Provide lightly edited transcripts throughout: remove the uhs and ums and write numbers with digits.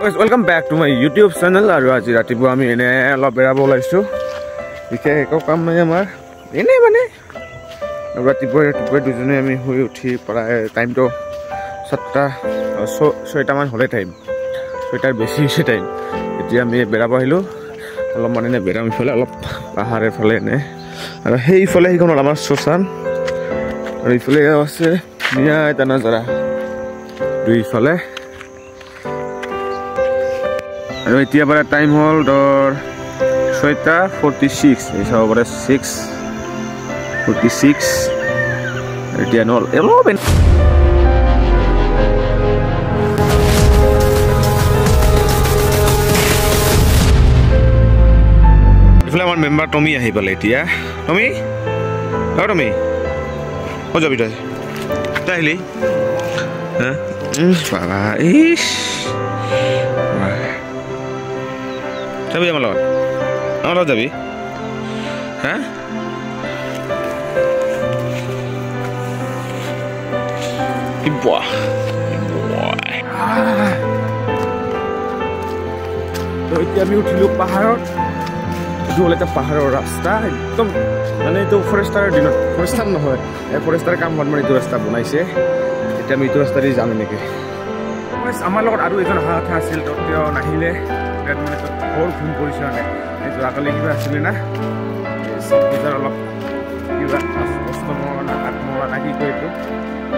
Welcome back to my YouTube channel. আৰু আজি ৰাতিপুৱা আমি এনে অলপ বেৰাব ওলাইছো বিশেষ একো কাম নাই আমাৰ এনে মানে ৰাতিপুৱা দুজনে আমি শুই উঠি প্ৰায় টাইমটো 6টা মান হ'লে টাইম 6টাৰ বেছি হৈছে টাইম এতিয়া আমি বেৰাব আহিলো অলপ মানে এনে বেৰাম ইফালে অলপ পাহাৰৰ ফালে এনে আৰু সেইফালে সেইখন আমাৰ শ্মশান আৰু ইফালে আছে মিয়া এটা নজাৰা দুইফালে আৰু এতিয়া পৰা টাইম হ'ল ধৰ 6:46 এই সব পৰা 6:46 এতিয়া নল অলপ ইফালে আমাৰ মেম্বাৰ টমি আহি পালে এতিয়া টমি হৈ যাবি তই আহিলি বাবা ইস যাবি আমার লগত যাবি হ্যাঁ এতিয়া আমি উঠিলো পাহাৰত এইটো হ'ল এটা পাহাৰৰ ৰাস্তা একদম মানে এইটো ফৰেষ্টাৰৰ দিনত ফৰেষ্টাৰ নহয় ফৰেষ্টাৰ কাম মানে এইটো ৰাস্তা বনাইছে এতিয়া আমি এইটো ৰাস্তা দি যাম এনেকৈ আমাৰ লগত আৰু এজন অহা কথা আছিল তেওঁ নাহিলে মানে বৰ ফোন কৰিছে মানে যোৱাকালি কিবা আছিলে না অলপ কিবা কষ্টমৰ না আত্মৰা না কি কয় এইটো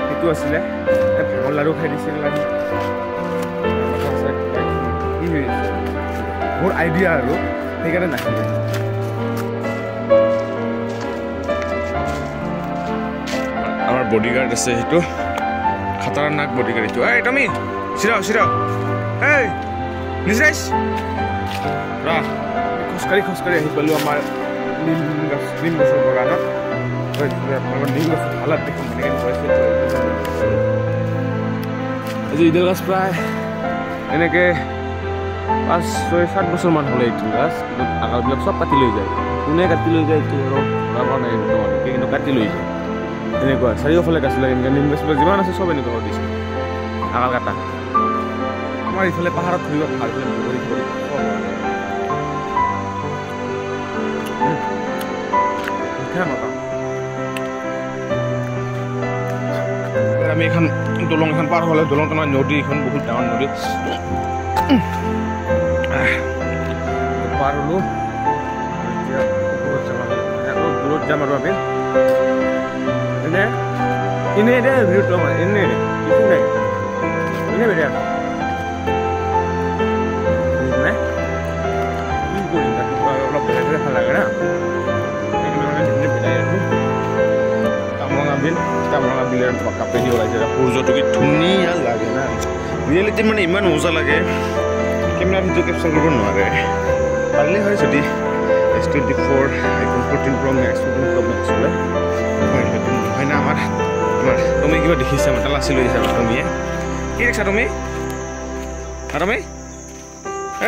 সেইটো আছিলে ভাগৰ লাড়ু খাই দিছিল কি হৈ মোৰ আইডিয়া আৰু সেইকাৰণে নাহিলে আমাৰ বডিগাৰ্ড আছে সেইটো খাতাৰনাক বডিগাৰ্ড এইটো এই টমি চিৰাও এই নিজৰাইছ খোজকাঢ়ি আহি পালোঁ আমাৰ নিম গছৰ বাগানত নিম গছৰ হালত দেখোন আজি ইডাল গছ প্ৰায় এনেকৈ 5-6-7 বছৰমান হ'লে এইটো গছ কিন্তু আগালবিলাক চব কাটি লৈ যায় কোনে কাটি লৈ যায় এইটো আৰু ডাঙৰ নাই কিন্তু কাটি লৈ যায় এনেকুৱা চাৰিওফালে কাটি লৈ এনেকৈ নিম গছবিলাক যিমান আছে চব এনেকুৱা কৰি দিছে আগাল কাটা আমাৰ ইফালে পাহাৰত ঘূৰিব ভাল আমি এখন দলং এখন পাৰ হ'লে দলং তোমাৰ নদী এখন বহুত ডাঙৰ নদী পাৰ হ'লো দূৰত যাম আৰু আমি এনে ভিডিঅ'টো আমাৰ এনে বেয়া অলপ বেলেগ ভাল লাগে না কামৰঙা বিলৰ কাপেদি ওলাইছে সূৰ্যটো কি ধুনীয়া লাগে না ৰিয়েলিটি মানে ইমান মজা লাগে কেমেৰা ভিডিঅ' কেপচাৰ কৰিব নোৱাৰে পাৰিলে হয় যদি S24 iPhone 14 Pro Max 14 Pro Max হ'লে হয় না আমাৰ তুমি কিবা দেখিছা মানে লাচি লৈ আহিছা তুমিয়ে কি দেখিছা তুমি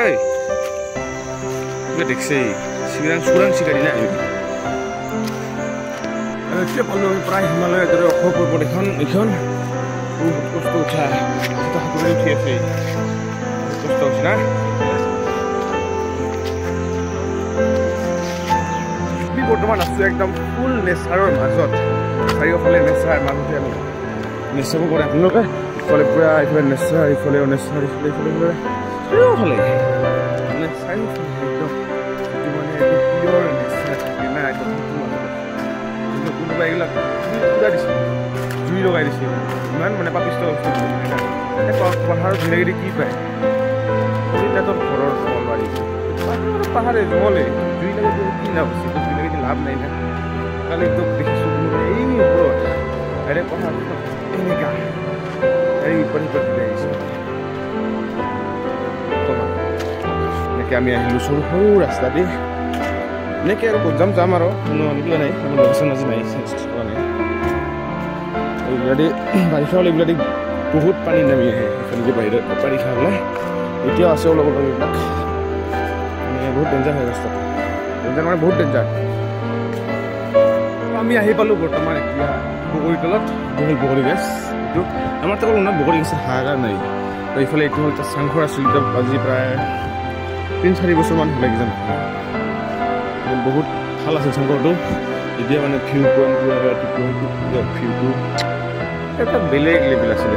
এই কিবা দেখিছেই চোৰাং চিকাৰী না এতিয়া পালোঁ প্ৰায় হিমালয়ৰ দৰে অসম পৰ্বত এইখন বহুত কষ্ট উঠা সাঁতুৰি উঠি আছে কষ্ট হৈছে না আমি বৰ্তমান আছোঁ একদম ফুল নেচাৰৰ মাজত চাৰিওফালে নেচাৰ মাজতে আমি নেচাব পাৰে আপোনালোকে ইফালে পূৰা ইফালে নেচাৰ ইফালেও নেচাৰ ইফালে চাৰিওফালে মানে চাৰিওফালে একদম মানে একদম পিয়ৰ নেচাৰ থাকে না একদম কোনোবা এইবিলাক পুৰা দিছে জুই লগাই দিছে ইমান মানে পাপিষ্ট পাহাৰৰ ধুনীয়াকৈ কি পায় তাতৰ ঘৰৰ নলবাৰী পাহাৰে জঙলে জুই লাগে কি লাভ হৈছে জুই লাগে লাভ নাই না কালি তোক দেখিছোঁ এই ওপৰত আৰে পাহাৰ এনেকুৱা এই ইপাৰ দিলে আহিছোঁ এনেকৈ আমি আহিলোঁ সৰু সৰু ৰাস্তা দি এনেকৈ আৰু ক'ত যাম আৰু কোনো কিবা নাই কোনো লোকেশ্যন আজি নাই চেঞ্জ কৰা নাই এইবিলাদি বাৰিষা হ'লে এইবিলাদি বহুত পানী নামি আহে এইফালে বাহিৰত বাৰিষা হ'লে এতিয়াও আছে অলপ অলপ এইবিলাক মানে বহুত ডেঞ্জাৰ হয় ৰাস্তাটো ডেঞ্জাৰ মানে বহুত ডেঞ্জাৰ আমি আহি পালোঁ বৰ্তমান এতিয়া বগৰীতলত বগৰী গছ এইটো আমাৰ তলত বগৰী গছৰ হাহাকাৰ নাই তো এইফালে এইটো হ'ল চাংঘৰ আছিল আজি প্ৰায় 3-4 বছৰমান হ'ল কিজান বহুত ভাল আছিল চাংঘৰটো এতিয়া মানে ভিউ পইণ্ট ভিউটো এটা বেলেগ লেভেল আছিলে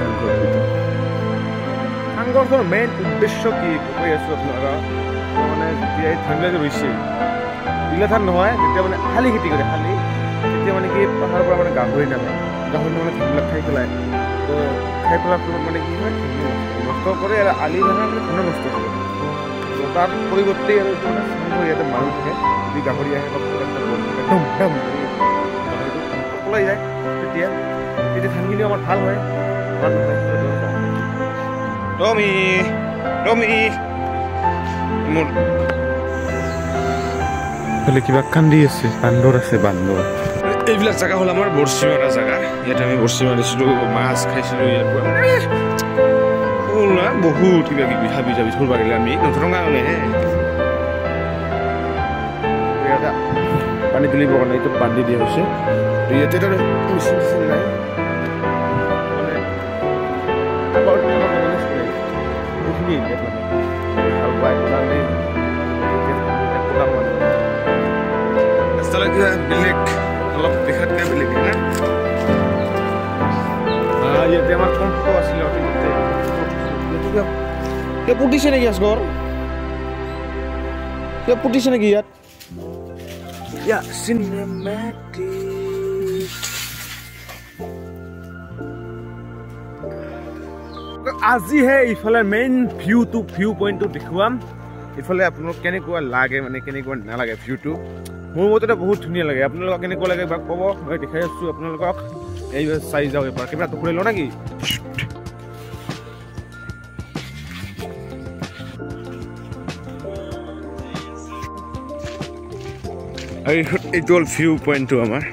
চাংঘৰটোৰ মেইন উদ্দেশ্য কি কৈ আছোঁ আপোনালোকক মানে যেতিয়া এই ঠাণ্ডাটো ৰৈছে বিলাঠান নহয় যেতিয়া মানে শালি খেতি কৰে শালি তেতিয়া মানে কি পাহাৰৰ পৰা মানে গাহৰি নাপায় গাহৰি মানে ধানবিলাক খাই পেলাই তো খাই পেলাৰ ফলত মানে কি হয় নষ্ট কৰে আৰু আলি মানে ধান নষ্ট কৰে তো তাৰ পৰিৱৰ্তে আৰু মানে চাংঘৰ ইয়াতে মানুহ থাকে যদি গাহৰি আহে একদম ওলাই যায় তেতিয়া ধানখিনিও আমাৰ ভাল হয় ভাল নহয় টমি মোৰ কিবা কান্দি আছে বান্দৰ আছে বান্দৰ এইবিলাক জেগা হ'ল আমাৰ বৰচিমাৰা জেগা ইয়াতে আমি বৰচি মাৰিছিলোঁ মাছ খাইছিলোঁ ইয়াৰ পৰা বহুত কিবা কিবি হাবি জাবি থব পাৰিলে আমি নথৰঙা মানে পানী তুলিবৰ কাৰণে এইটো বান্ধি দিয়া হৈছে ইয়াতে মেচিন চেচিন নাই বেলেগ অলপ দেখাতকৈ বেলেগ না ইয়াতে আমাৰ কষ্ট আছিলে কিয় পুতিছে নেকি আজগৰ কিয় পুতিছে নেকি ইয়াত আজিহে ইফালে মেইন ভিউ পইণ্টটো দেখুৱাম ইফালে আপোনালোক কেনেকুৱা লাগে মানে কেনেকুৱা নালাগে ভিউটো মোৰ মতে বহুত ধুনীয়া লাগে আপোনালোকক কেনেকুৱা লাগে এবাৰ ক'ব মই দেখাই আছোঁ আপোনালোকক এইবাৰ চাই যাওঁ এবাৰ কেমেৰাটো খুলি লওঁ নেকি এইটো হ'ল ভিউ পইণ্টটো আমাৰ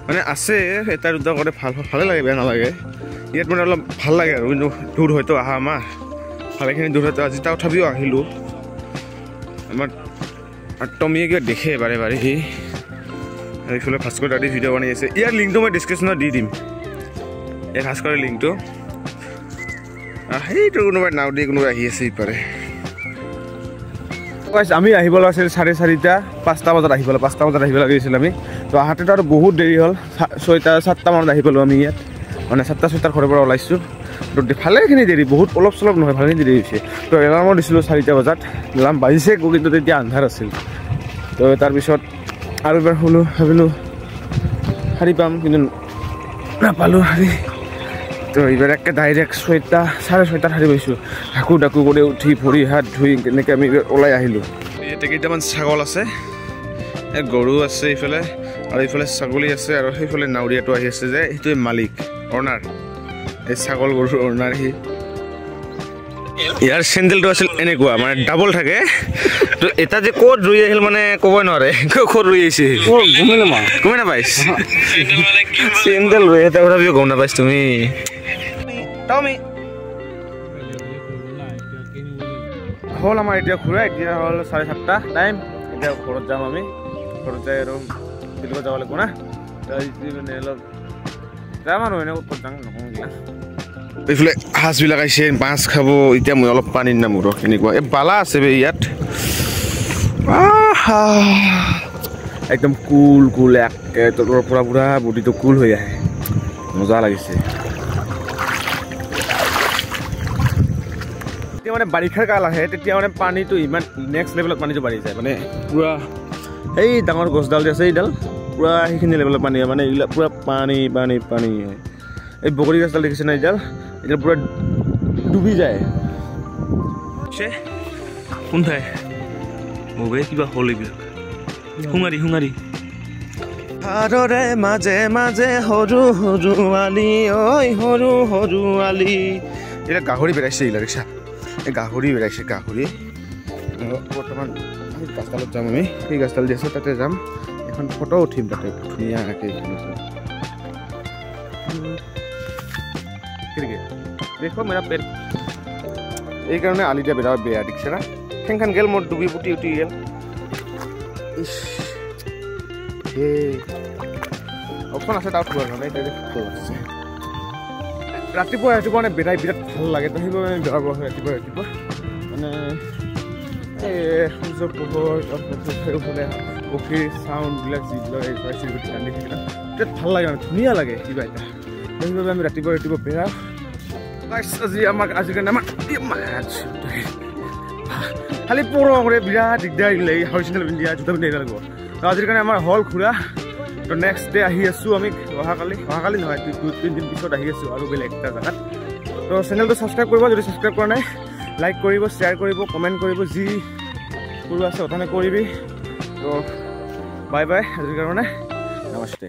মানে আছে এটা দুটা কৰে ভালে লাগে বেয়া নালাগে ইয়াত মানে অলপ ভাল লাগে আৰু কিন্তু দূৰ হয়তো অহা আমাৰ ভালেখিনি দূৰ হয়তো আজি তথাপিও আহিলোঁ আমাৰ টমিয়ে কিবা দেখে বাৰে বাৰে সি এইফালে ভাস্কৰ দাদী ভিডিঅ' বনাই আছে ইয়াৰ লিংকটো মই ডিছক্ৰিপশ্যনত দি দিম এই ভাস্কৰৰ লিংকটো সেইটো কোনোবাই নাও দি কোনোবাই আহি আছে ইপাৰে আমি আহিব লাগিছিল 4:30 5টা বজাত আহিব 5টা বজাত আহিব লাগিছিল আমি তো আহাতেতো আৰু বহুত দেৰি হ'ল 6টা মানত আহি পালোঁ আমি ইয়াত মানে 7টা ঘৰৰ পৰা ওলাইছোঁ তো ভালেখিনি দেৰি বহুত অলপ চলপ নহয় ভালেখিনি দেৰি হৈছে তো এলাৰ্মো দিছিলোঁ 4টা বজাত এলাৰ্ম বাজিছে কিন্তু তেতিয়া আন্ধাৰ আছিল তো তাৰপিছত আৰু এবাৰ ভাবিলোঁ শাৰী পাম কিন্তু নাপালোঁ শাৰী তো এইবাৰ একে ডাইৰেক্ট 6:30 শাৰী পাইছোঁ হাকু ডাকু কৰি উঠি ভৰি হাত ধুই এনেকৈ আমি ওলাই আহিলোঁ ইয়াতে কেইটামান ছাগল আছে গৰু আছে এইফালে আৰু এইফালে ছাগলী আছে আৰু সেইফালে নাৱৰীয়াটো আহি আছে যে সেইটোৱে মালিক অনাৰ এই ছাগল গৰুৰ অনাৰ সি ইয়াৰ চেণ্ডেলটো আছিল এনেকুৱা মানে ডাবল থাকে তো এটা যে ক'ত ৰুই আহিল মানে ক'বই নোৱাৰে ক'ত ৰুই আহিছে গমেই নাপাইছ চেণ্ডেল ৰুই এটা তথাপিও গম নাপাইছ তুমি হ'ল আমাৰ এতিয়া ঘূৰা এতিয়া হ'ল 7:30 টাইম এতিয়া ঘৰত যাম আমি ঘৰত যাই আৰু বিলগত যাব লাগিব না মানে অলপ যাম আৰু এনে ক'ত যাম নকওঁ এইফালে সাজবিলাক আহিছে মাছ খাব এতিয়া মই অলপ পানীৰ নামোঁ এনেকুৱা এই বালা আছে বে ইয়াত একদম কুল একে তলৰ পৰা পুৰা বডিটো কুল হৈ আহে মজা লাগিছে তেতিয়া মানে বাৰিষাৰ কাল আহে তেতিয়া মানে পানীটো ইমান নেক্সট লেভেলত পানীটো বাঢ়ি যায় মানে পুৰা এই ডাঙৰ গছডাল যে আছে এইডাল পুৰা সেইখিনি লেভেলত পানী হয় মানে এইবিলাক পুৰা পানী হয় এই বগৰী গছডাল দেখিছে না এইডাল পুৰা ডুবি যায় কোন ঠাই মোবাইল কিবা হ'ল এইবিলাক শুঙাৰি হাৰৰে মাজে মাজে সৰু আলি ঐ সৰু আলি এতিয়া গাহৰি বেৰাইছে এইবিলাক দেখিছা এই গাহৰি বেৰাইছে গাহৰি বৰ্তমান গাছডালত যাম আমি সেই গাছডাল দি আছে তাতে যাম এখন ফটো উঠিম তাতে ধুনীয়াকৈ দেখো মেৰা পেট এইকাৰণে আলি দিয়া বিৰাট বেয়া দেখিছে না ঠেংখান গেল মোৰ ডুবি পুতি উঠি গেল অপশ্যন আছে তাৰ আছে ৰাতিপুৱা মানে বেৰাই বিৰাট ভাল লাগে তো সেইবাবে আমি বেৰাব আহোঁ ৰাতিপুৱা মানে সূৰ্য পোহৰ চাৰিওফালে পক্ষীৰ চাউণ্ডবিলাক যিবিলাক চিৰিকটি কান্দি থাকে বিৰাট ভাল লাগে মানে ধুনীয়া লাগে কিবা এটা সেইবাবে আমি ৰাতিপুৱা বেৰাওঁ আজিৰ কাৰণে আমাৰ খালি পৰে বিৰাট দিগদাৰ দিলে এই হাউচ চেণ্ডেল পিন্ধি জোতা পিন্ধি লাগিব তো আজিৰ কাৰণে আমাৰ হল ঘূৰা তো নেক্সট ডে আহি আছোঁ আমি অহাকালি নহয় 2-3 দিন পিছত আহি আছোঁ আৰু বেলেগ এটা জেগাত তো চেনেলটো ছাবস্ক্ৰাইব কৰিব যদি ছাবস্ক্ৰাইব কৰা নাই লাইক কৰিব শ্বেয়াৰ কৰিব কমেণ্ট কৰিব যি কৰিব আছে অথনে কৰিবি তো বাই বাই আজিৰ কাৰণে নমস্তে